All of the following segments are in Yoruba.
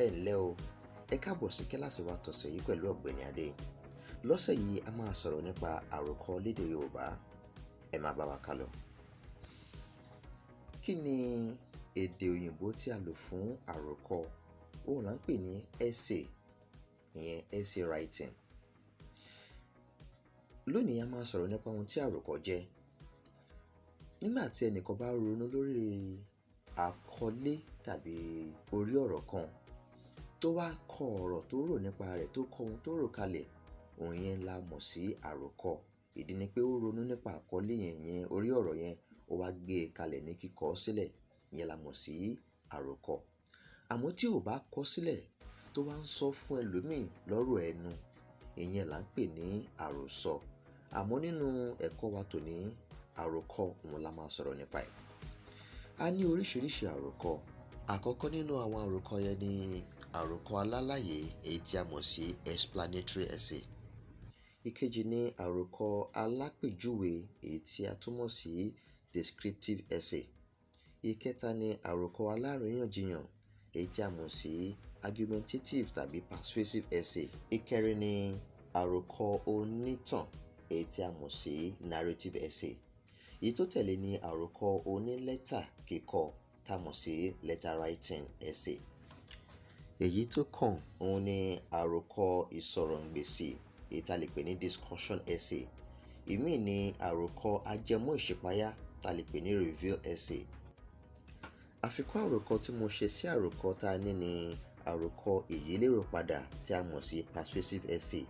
Ẹ ǹlẹ́ o, ẹ káàbọ̀ sí kíláàsì wa tọ̀sẹ̀ yìí pẹ̀lú ọ̀gbẹ́ni Adé. Lọ́sẹ̀ yìí a máa sọ̀rọ̀ nípa àròkọ lédè Yorùbá. Ẹ máa bá wa kálọ. Kí ni èdè òyìnbó tí a lò fún àròkọ? Òun là ń pè ní essay, ìyẹn essay writing. Lónìí a máa sọ̀rọ̀ nípa ohun tí àròkọ jẹ́. Nígbà tí ẹnìkan bá ronú lórí àkọlé tàbí orí ọ̀rọ̀ kan, tó wá kọ ọ̀rọ̀ tó rò nípa rẹ̀, tó kọ ohun tó rò kalẹ̀, òun yẹn la mọ̀ sí àròkọ. Ìdí ni pé ó ronú nípa àkọlé yẹn orí ọ̀rọ̀ yẹn, ó wá gbé e kalẹ̀ ní kíkọ sílẹ̀, ìyẹn la mọ̀ sí àròkọ. Àmọ́ tí ò bá kọ sílẹ̀ tó wá ń sọ fún ẹlòmíì lọ́rọ̀ ẹnu, ìyẹn là ń pè ní àròsọ. Àmọ́ nínú ẹ̀kọ́ wa tòní, àròkọ òun la máa sọ̀rọ̀ nípa ẹ̀. A ní oríṣiríṣi àròkọ. Àkọ́kọ́ nínú àwọn àròkọ yẹn ni àròkọ alalaye, èyí tí a mọ̀ sí explanatory essay. Ìkejì ni àròkọ Alapejuwe, èyí tí a túmọ̀ sí descriptive essay. Ìkẹta ni àròkọ Alariyanjiyan, èyí tí a mọ̀ sí argumentative tàbí persuasive essay. Ìkẹrin ni àròkọ onitan, èyí tí a mọ̀ sí narrative essay. Èyí tó tẹ̀lé ni àròkọ onílẹ́tà kíkọ, tá a mọ̀ sí letter writing essay. Èyí tó kàn òun ni àròkọ Isoro gbesi, èyí tá a lè pè ní discussion essay. Ìmíì ni àròkọ Ajemo isipaya, tá a lè pè ní Revel essay. Àfikún àròkọ tí mo ṣe sí àròkọ tá a ní ni Aroko Ìyílérò padà, tí a mọ̀ sí persuasive essay,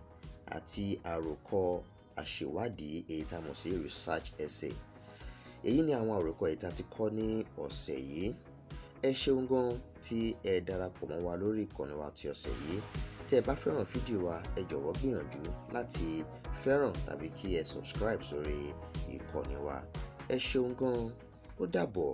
àti àròkọ Aṣèwádìí, èyí tá a mọ̀ sí research essay. Èyí ni àwọn àròkọ èyí tá a ti kọ́ ní ọ̀sẹ̀ yìí. Ẹ ṣeun gan tí ẹ darapọ̀ mọ́ wa lórí ìkànnì wa ti ọ̀sẹ̀ yìí. Tẹ́ ẹ bá fẹ́ràn fídíò wa, ẹ jọ̀wọ́ gbìyànjú láti fẹ́ràn tàbí kí ẹ subscribe sórí ìkànnì wa. Ẹ ṣeun gan, ó dàbọ̀.